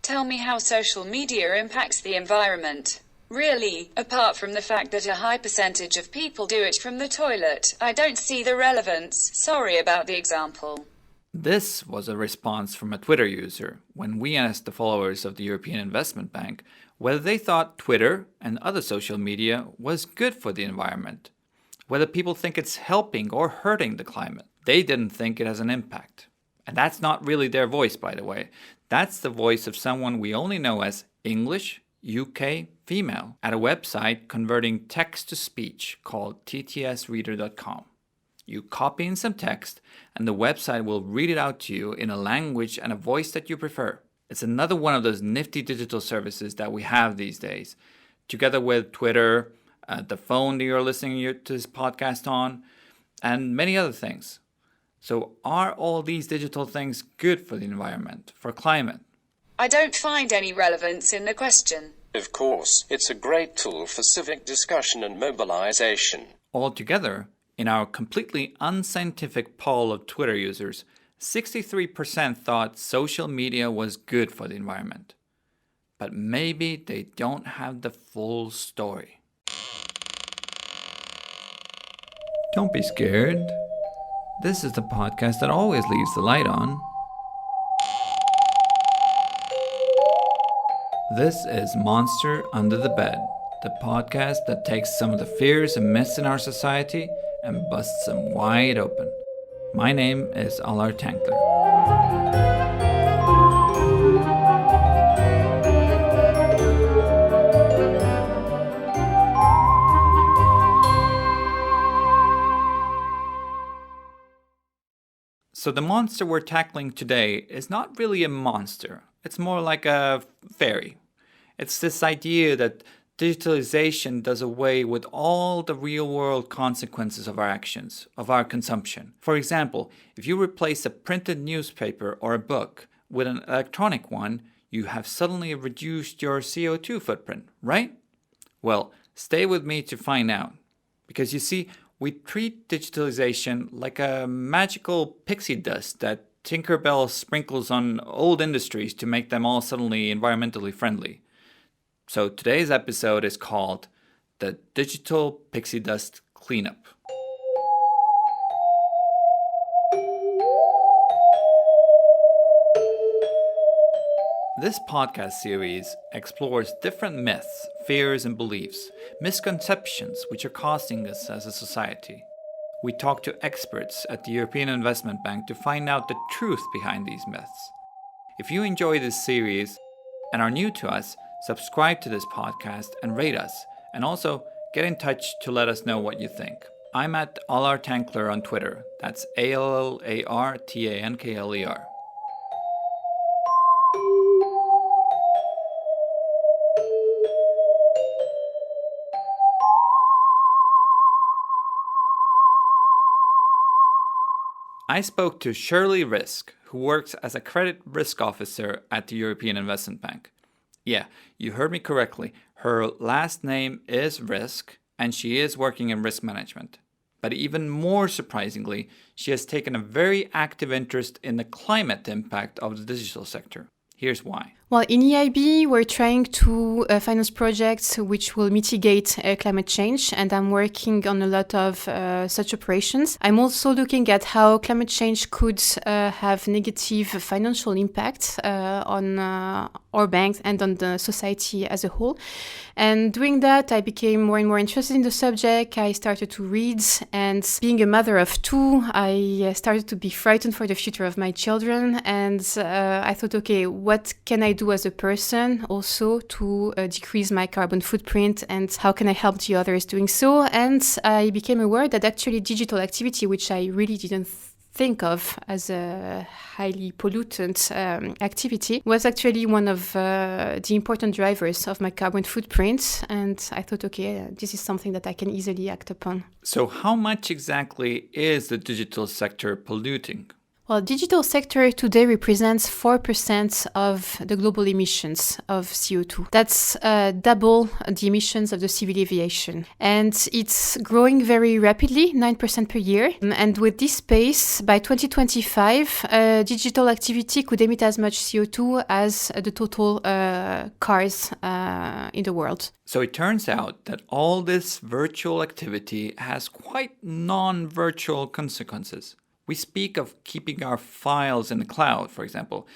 Tell me how social media impacts the environment. Really, apart from the fact that a high percentage of people do it from the toilet, I don't see the relevance. Sorry about the example. This was a response from a Twitter user when we asked the followers of the European Investment Bank whether they thought Twitter and other social media was good for the environment, whether people think it's helping or hurting the climate. They didn't think it has an impact. And that's not really their voice, by the way. That's the voice of someone we only know as English, UK, female, at a website converting text to speech called ttsreader.com. You copy in some text, and the website will read it out to you in a language and a voice that you prefer. It's another one of those nifty digital services that we have these days, together with Twitter, the phone that you're listening to this podcast on, and many other things. So are all these digital things good for the environment, for climate? I don't find any relevance in the question. Of course, it's a great tool for civic discussion and mobilization. Altogether, in our completely unscientific poll of Twitter users, 63% thought social media was good for the environment. But maybe they don't have the full story. Don't be scared. This is the podcast that always leaves the light on. This is Monster Under the Bed, the podcast that takes some of the fears and myths in our society and busts them wide open. My name is Alar Tankler. So the monster we're tackling today is not really a monster. It's more like a fairy. It's this idea that digitalization does away with all the real-world consequences of our actions, of our consumption. For example, if you replace a printed newspaper or a book with an electronic one, you have suddenly reduced your CO2 footprint, right? Well, stay with me to find out. Because you see, we treat digitalization like a magical pixie dust that Tinkerbell sprinkles on old industries to make them all suddenly environmentally friendly. So today's episode is called The Digital Pixie Dust Cleanup. This podcast series explores different myths, fears and beliefs, misconceptions which are costing us as a society. We talk to experts at the European Investment Bank to find out the truth behind these myths. If you enjoy this series and are new to us, subscribe to this podcast and rate us, and also get in touch to let us know what you think. I'm at Alar Tankler on Twitter. That's ALLARTANKLER. I spoke to Shirley Risk, who works as a credit risk officer at the European Investment Bank. Yeah, you heard me correctly. Her last name is Risk, and she is working in risk management. But even more surprisingly, she has taken a very active interest in the climate impact of the digital sector. Here's why. Well, in EIB, we're trying to finance projects which will mitigate climate change, and I'm working on a lot of such operations. I'm also looking at how climate change could have negative financial impact on our banks and on the society as a whole. And doing that, I became more and more interested in the subject. I started to read, and being a mother of two, I started to be frightened for the future of my children. And I thought, okay, what can I do as a person also to decrease my carbon footprint, and how can I help the others doing so? And I became aware that actually digital activity, which I really didn't think of as a highly pollutant activity, was actually one of the important drivers of my carbon footprint. And I thought, okay, this is something that I can easily act upon. So how much exactly is the digital sector polluting? Well, digital sector today represents 4% of the global emissions of CO2. That's double the emissions of the civil aviation. And it's growing very rapidly, 9% per year. And with this pace, by 2025, digital activity could emit as much CO2 as the total cars in the world. So it turns out that all this virtual activity has quite non-virtual consequences. We speak of keeping our files in the cloud, for example,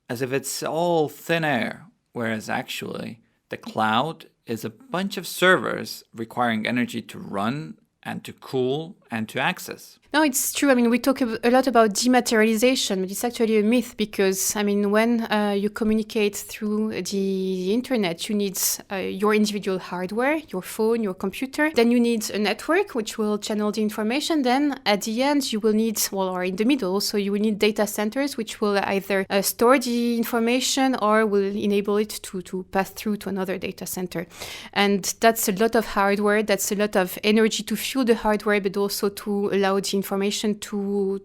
as if it's all thin air, whereas actually the cloud is a bunch of servers requiring energy to run and to cool and to access. No, it's true. I mean, we talk a lot about dematerialization, but it's actually a myth because, I mean, when you communicate through the internet, you need your individual hardware, your phone, your computer. Then you need a network which will channel the information. Then at the end, you will need, well, or in the middle, so you will need data centers which will either store the information or will enable it to pass through to another data center. And that's a lot of hardware. That's a lot of energy to fuel the hardware, but also to allow the information to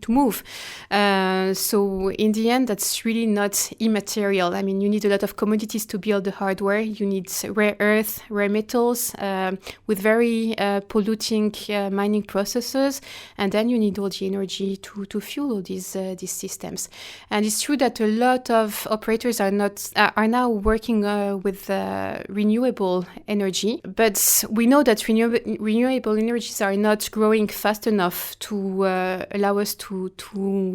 move. So in the end, that's really not immaterial. I mean, you need a lot of commodities to build the hardware. You need rare earth, rare metals with very polluting mining processes, and then you need all the energy to fuel all these systems. And it's true that a lot of operators are now working with renewable energy, but we know that renewable energies are not growing fast enough to allow us to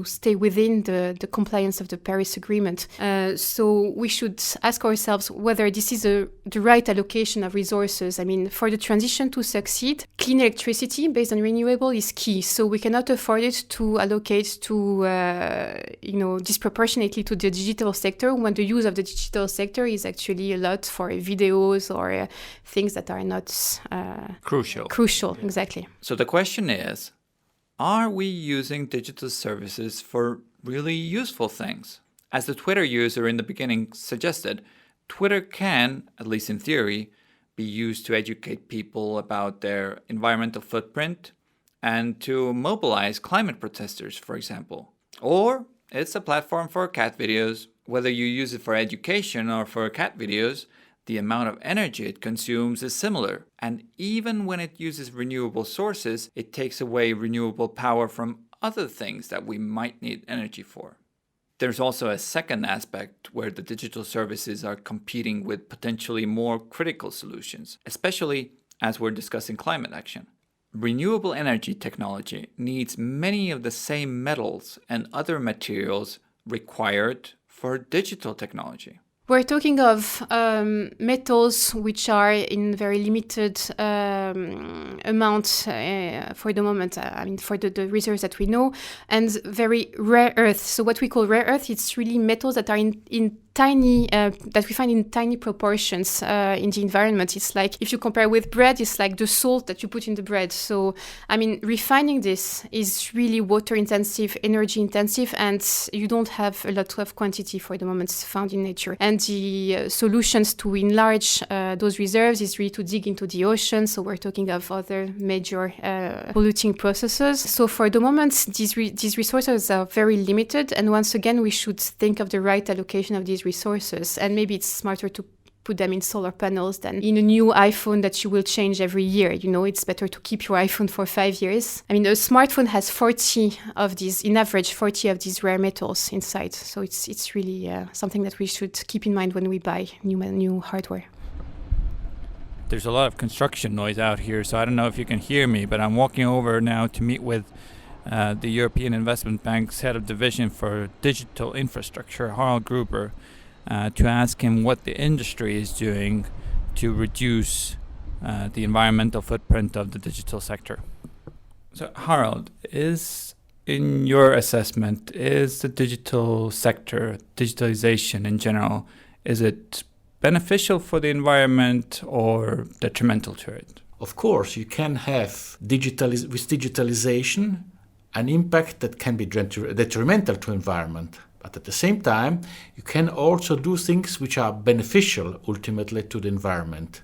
stay within the compliance of the Paris Agreement. So we should ask ourselves whether this is the right allocation of resources. I mean, for the transition to succeed, clean electricity based on renewable is key. So we cannot afford it to allocate disproportionately to the digital sector when the use of the digital sector is actually a lot for videos or things that are not Crucial, exactly. So the question is, are we using digital services for really useful things? As the Twitter user in the beginning suggested, Twitter can, at least in theory, be used to educate people about their environmental footprint and to mobilize climate protesters, for example. Or it's a platform for cat videos. Whether you use it for education or for cat videos, the amount of energy it consumes is similar. And even when it uses renewable sources, it takes away renewable power from other things that we might need energy for. There's also a second aspect where the digital services are competing with potentially more critical solutions, especially as we're discussing climate action. Renewable energy technology needs many of the same metals and other materials required for digital technology. We're talking of metals which are in very limited amount for the moment, for the reserves that we know, and very rare earth. So what we call rare earth, it's really metals that are in tiny, that we find in tiny proportions in the environment. It's like, if you compare with bread, it's like the salt that you put in the bread. So, refining this is really water intensive, energy intensive, and you don't have a lot of quantity for the moment found in nature. And the solutions to enlarge those reserves is really to dig into the ocean. So we're talking of other major polluting processes. So for the moment, these resources are very limited. And once again, we should think of the right allocation of these resources, and maybe it's smarter to put them in solar panels than in a new iPhone that you will change every year. It's better to keep your iPhone for 5 years. A smartphone has 40 of these, in average, 40 of these rare metals inside. So it's really something that we should keep in mind when we buy new hardware. There's a lot of construction noise out here, so I don't know if you can hear me, but I'm walking over now to meet with the European Investment Bank's head of division for digital infrastructure, Harald Gruber, to ask him what the industry is doing to reduce the environmental footprint of the digital sector. So, Harald, in your assessment, is the digital sector, digitalization in general, is it beneficial for the environment or detrimental to it? Of course, you can have with digitalization an impact that can be detrimental to environment. But at the same time, you can also do things which are beneficial ultimately to the environment.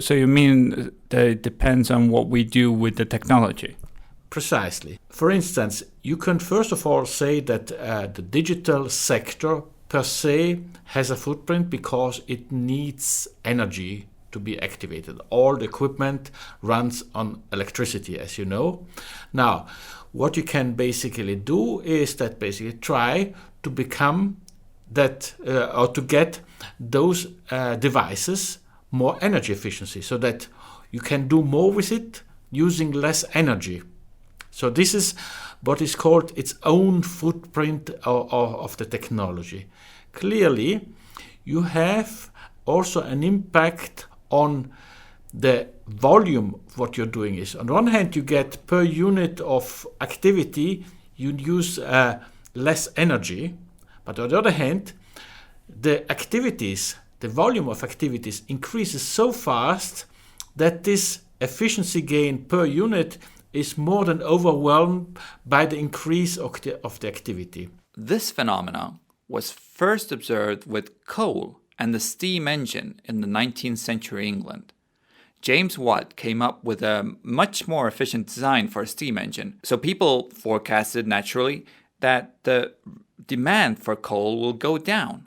So you mean that it depends on what we do with the technology? Precisely. For instance, you can first of all say that the digital sector per se has a footprint because it needs energy to be activated. All the equipment runs on electricity, as you know. Now, what you can basically do is that basically try to become that or to get those devices more energy efficiency so that you can do more with it using less energy. So this is what is called its own footprint of the technology. Clearly, you have also an impact on the volume of what you're doing is. On one hand, you get per unit of activity, you use less energy. But on the other hand, the activities, the volume of activities increases so fast that this efficiency gain per unit is more than overwhelmed by the increase of the activity. This phenomenon was first observed with coal and the steam engine in the 19th century England. James Watt came up with a much more efficient design for a steam engine, so people forecasted naturally that the demand for coal will go down,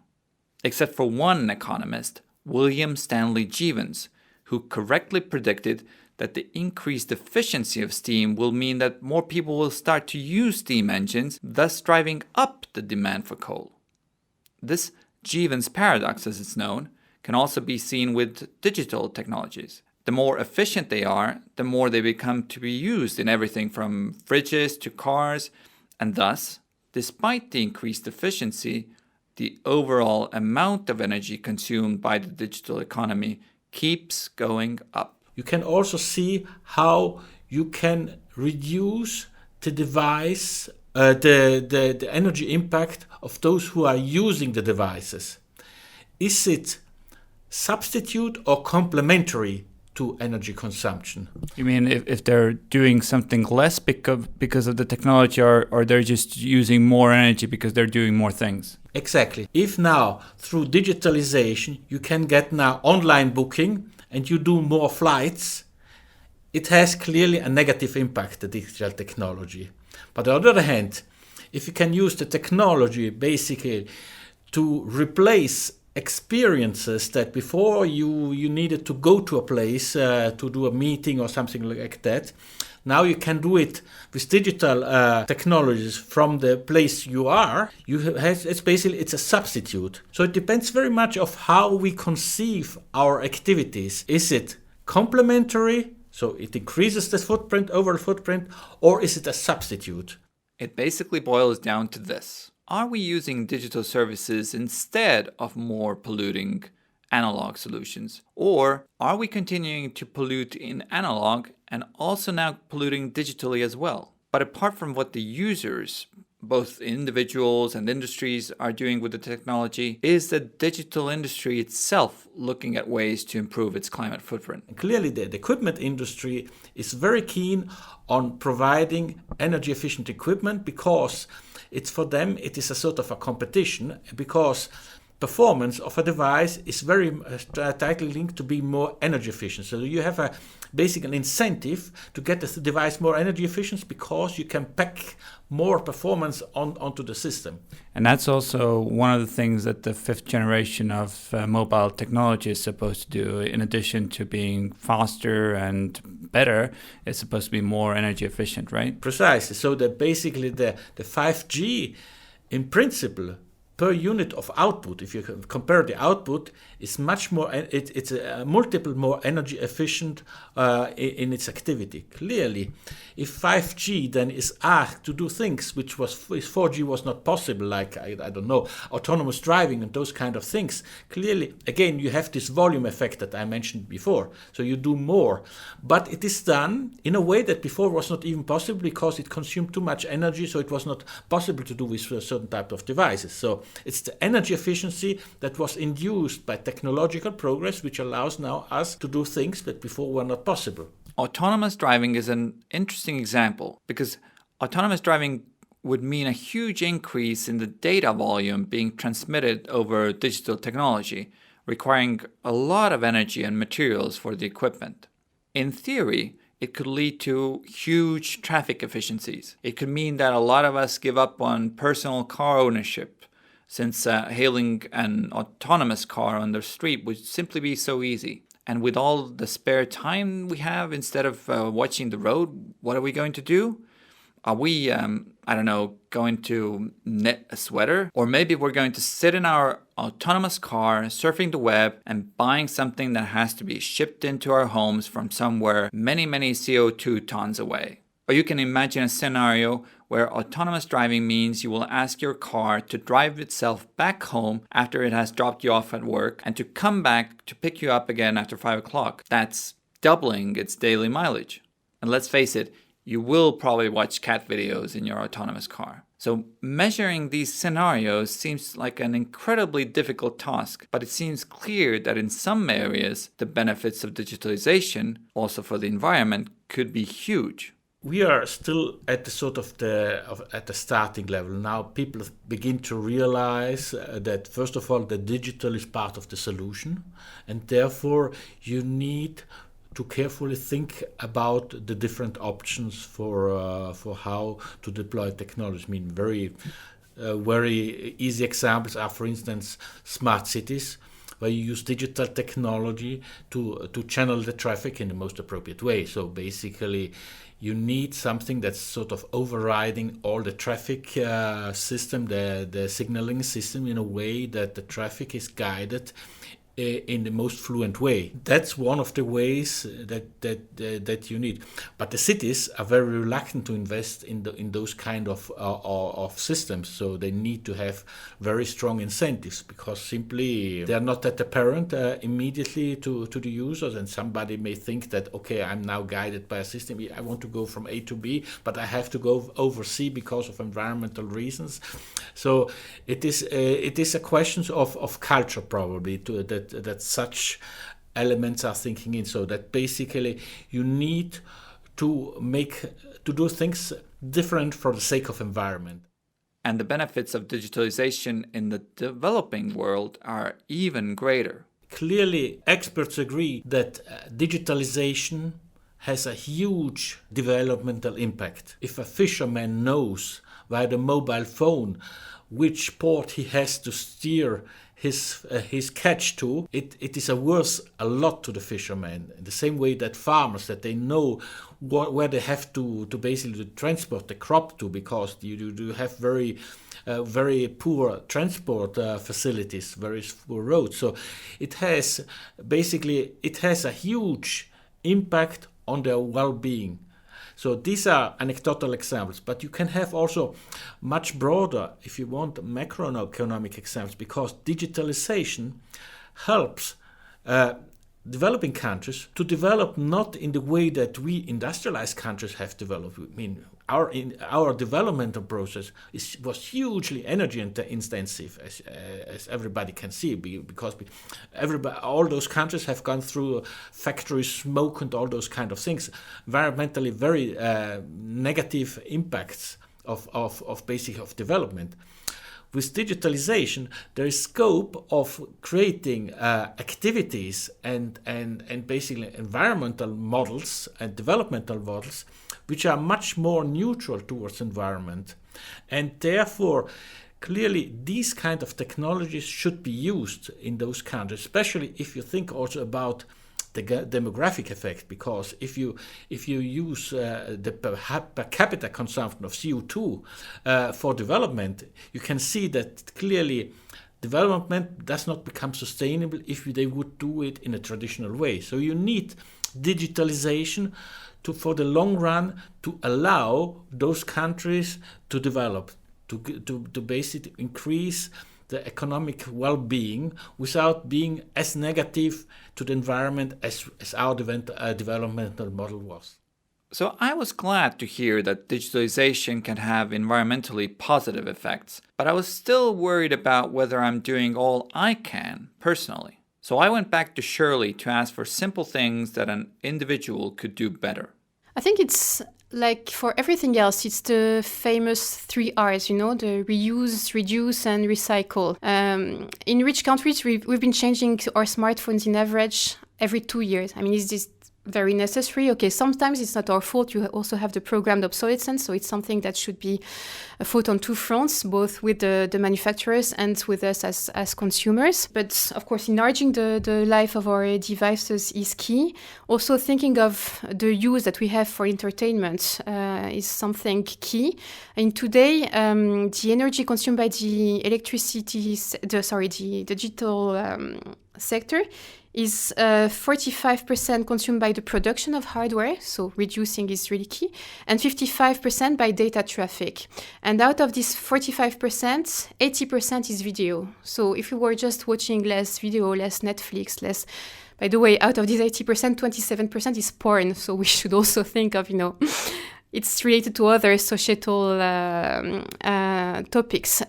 except for one economist, William Stanley Jevons, who correctly predicted that the increased efficiency of steam will mean that more people will start to use steam engines, thus driving up the demand for coal. This Jevons paradox, as it's known, can also be seen with digital technologies. The more efficient they are, the more they become to be used in everything from fridges to cars, and thus, despite the increased efficiency, the overall amount of energy consumed by the digital economy keeps going up. You can also see how you can reduce the device, the energy impact of those who are using the devices. Is it substitute or complementary to energy consumption? You mean if they're doing something less because of the technology, or they're just using more energy because they're doing more things? Exactly. If now through digitalization you can get now online booking and you do more flights, it has clearly a negative impact, the digital technology. But on the other hand, if you can use the technology basically to replace experiences that before you needed to go to a place to do a meeting or something like that, now you can do it with digital technologies from the place you are. It's a substitute. So it depends very much of how we conceive our activities. Is it complementary, so it increases the footprint, overall footprint, or is it a substitute? It basically boils down to this. Are we using digital services instead of more polluting analog solutions? Or are we continuing to pollute in analog and also now polluting digitally as well? But apart from what the users, both individuals and industries, are doing with the technology, is the digital industry itself looking at ways to improve its climate footprint? Clearly, the equipment industry is very keen on providing energy efficient equipment because it's for them, it is a sort of a competition, because performance of a device is very tightly linked to be more energy efficient. So you have an incentive to get the device more energy efficient because you can pack more performance onto the system. And that's also one of the things that the fifth generation of mobile technology is supposed to do. In addition to being faster and better, it's supposed to be more energy efficient, right? Precisely. So that basically the 5G, in principle, per unit of output, if you compare the output, is much more. It's a multiple more energy efficient in its activity. Clearly, if 5G then is asked to do things which 4G was not possible, like I don't know, autonomous driving and those kind of things. Clearly, again, you have this volume effect that I mentioned before. So you do more, but it is done in a way that before was not even possible because it consumed too much energy. So it was not possible to do with a certain type of devices. So it's the energy efficiency that was induced by technological progress which allows now us to do things that before were not possible. Autonomous driving is an interesting example because autonomous driving would mean a huge increase in the data volume being transmitted over digital technology, requiring a lot of energy and materials for the equipment. In theory, it could lead to huge traffic efficiencies. It could mean that a lot of us give up on personal car ownership, since hailing an autonomous car on the street would simply be so easy. And with all the spare time we have, instead of watching the road, what are we going to do? Are we, going to knit a sweater? Or maybe we're going to sit in our autonomous car, surfing the web, and buying something that has to be shipped into our homes from somewhere many, many CO2 tons away. Or you can imagine a scenario where autonomous driving means you will ask your car to drive itself back home after it has dropped you off at work and to come back to pick you up again after 5 o'clock. That's doubling its daily mileage. And let's face it, you will probably watch cat videos in your autonomous car. So measuring these scenarios seems like an incredibly difficult task, but it seems clear that in some areas the benefits of digitalization, also for the environment, could be huge. We are still at the starting level. Now people begin to realize that first of all the digital is part of the solution, and therefore you need to carefully think about the different options for how to deploy technology. I mean, very easy examples are, for instance, smart cities, where you use digital technology to channel the traffic in the most appropriate way. So basically, you need something that's sort of overriding all the traffic system, the signaling system, in a way that the traffic is guided in the most fluent way. That's one of the ways that you need. But the cities are very reluctant to invest in those kind of systems. So they need to have very strong incentives, because simply they are not that apparent immediately to the users. And somebody may think that, okay, I'm now guided by a system. I want to go from A to B, but I have to go over C because of environmental reasons. So it is a question of culture, probably, that such elements are thinking in, so that basically you need to do things different for the sake of environment. And the benefits of digitalization in the developing world are even greater. Clearly, experts agree that digitalization has a huge developmental impact. If a fisherman knows via the mobile phone which port he has to steer his catch to, it is worth a lot to the fisherman. In the same way that farmers, that they know where they have to basically transport the crop to, because you do have very poor transport facilities, very poor roads. So it has a huge impact on their well-being. So these are anecdotal examples, but you can have also much broader, if you want, macroeconomic examples, because digitalization helps developing countries to develop not in the way that we industrialized countries have developed. I mean, our developmental process was hugely energy intensive, as everybody can see, because all those countries have gone through factory smoke and all those kind of things, environmentally very negative impacts of development. With digitalization, there is scope of creating activities and basically environmental models and developmental models which are much more neutral towards environment. And therefore, clearly, these kind of technologies should be used in those countries, especially if you think also about the demographic effect, because if you use the per capita consumption of CO2 for development, you can see that clearly development does not become sustainable if they would do it in a traditional way. So you need digitalization for the long run to allow those countries to develop, to basically increase the economic well-being without being as negative to the environment as our developmental model was. So I was glad to hear that digitalization can have environmentally positive effects, but I was still worried about whether I'm doing all I can personally. So I went back to Shirley to ask for simple things that an individual could do better. I think it's like for everything else, it's the famous 3 R's, the reuse, reduce, and recycle. In rich countries, we've been changing our smartphones in average every 2 years. I mean, it's just very necessary. Okay, sometimes it's not our fault. You also have the programmed obsolescence, so it's something that should be a fault on two fronts, both with the manufacturers and with us as consumers. But of course, enlarging the life of our devices is key. Also, thinking of the use that we have for entertainment is something key. And today, the energy consumed by the the digital sector is 45% consumed by the production of hardware, so reducing is really key, and 55% by data traffic. And out of this 45%, 80% is video. So if you were just watching less video, less Netflix, less... By the way, out of this 80%, 27% is porn. So we should also think of, it's related to other societal topics.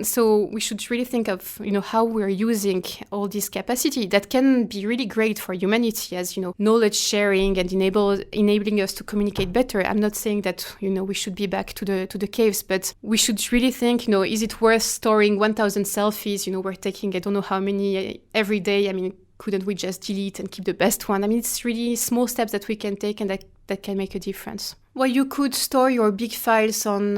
So we should really think of, how we're using all this capacity that can be really great for humanity as, knowledge sharing and enabling us to communicate better. I'm not saying that, we should be back to the caves, but we should really think, is it worth storing 1,000 selfies? We're taking, I don't know how many every day. I mean, couldn't we just delete and keep the best one? I mean, it's really small steps that we can take and that can make a difference. Well, you could store your big files on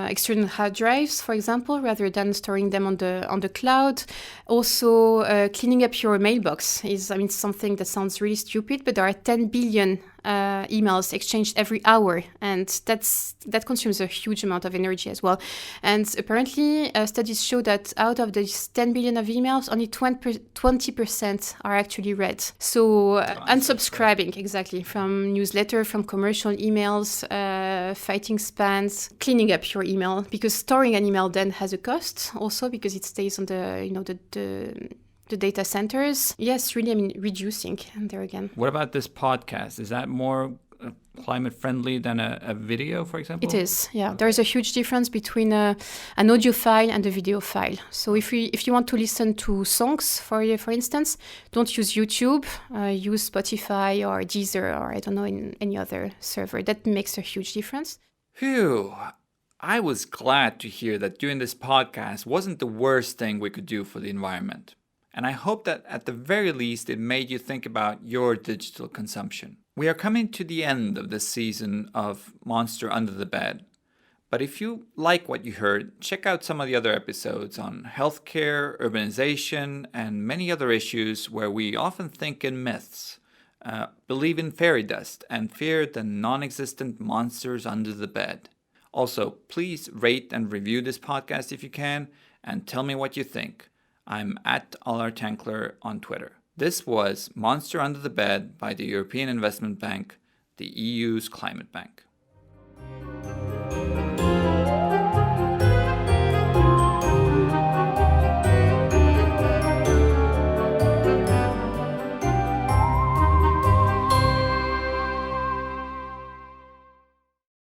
external hard drives, for example, rather than storing them on the cloud. Also, cleaning up your mailbox is, something that sounds really stupid, but there are 10 billion emails exchanged every hour, and that consumes a huge amount of energy as well. And apparently, studies show that out of these 10 billion of emails, only 20% are actually read. So unsubscribing, exactly, from newsletter, from commercial emails, fighting spams, cleaning up your email, because storing an email then has a cost also because it stays on the data centers. Yes, really, reducing there again. What about this podcast? Is that more climate friendly than a video, for example? It is, yeah. Okay. There's a huge difference between an audio file and a video file. So if you want to listen to songs, for instance, don't use YouTube, use Spotify or Deezer or I don't know, in any other server. That makes a huge difference. Phew. I was glad to hear that doing this podcast wasn't the worst thing we could do for the environment. And I hope that at the very least it made you think about your digital consumption. We are coming to the end of this season of Monster Under the Bed. But if you like what you heard, check out some of the other episodes on healthcare, urbanization, and many other issues where we often think in myths, believe in fairy dust, and fear the non-existent monsters under the bed. Also, please rate and review this podcast if you can, and tell me what you think. I'm at Allartankler on Twitter. This was Monster Under the Bed by the European Investment Bank, the EU's climate bank.